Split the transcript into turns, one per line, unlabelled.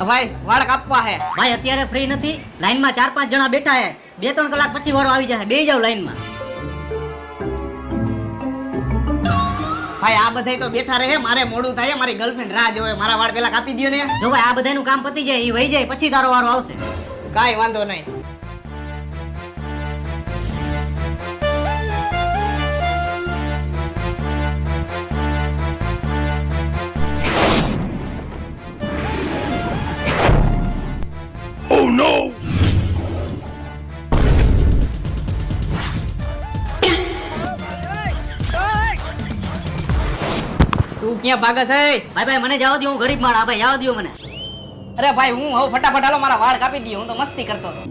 ભાઈ વાળ કાપવા હે
ભાઈ અત્યારે ફ્રી નથી, લાઈનમાં 4-5 જણા બેઠા હે, 2-3 કલાક પછી વારો આવી જશે, બેહી જાવ લાઈનમાં.
ભાઈ આ બધાય તો બેઠા રહે, મારે મોડું થાય, મારી ગર્લફ્રેન્ડ રાહ જોવે, મારા વાળ પેલા કાપી દ્યો ને.
જો ભાઈ આ બધાનું કામ પતી જાય, ઈ વહી જાય પછી તારો વારો આવશે.
કાઈ વાંધો નહીં.
Oh no!
તું ક્યાં ભાગે છે?
ભાઈ મને જવા દો, હું ગરીબ માણસ, ભાઈ જવા દો મને.
અરે ભાઈ હું હવે ફટાફટ હાલો, મારા વાળ કાપી દયો, હું તો મસ્તી કરતો હતો.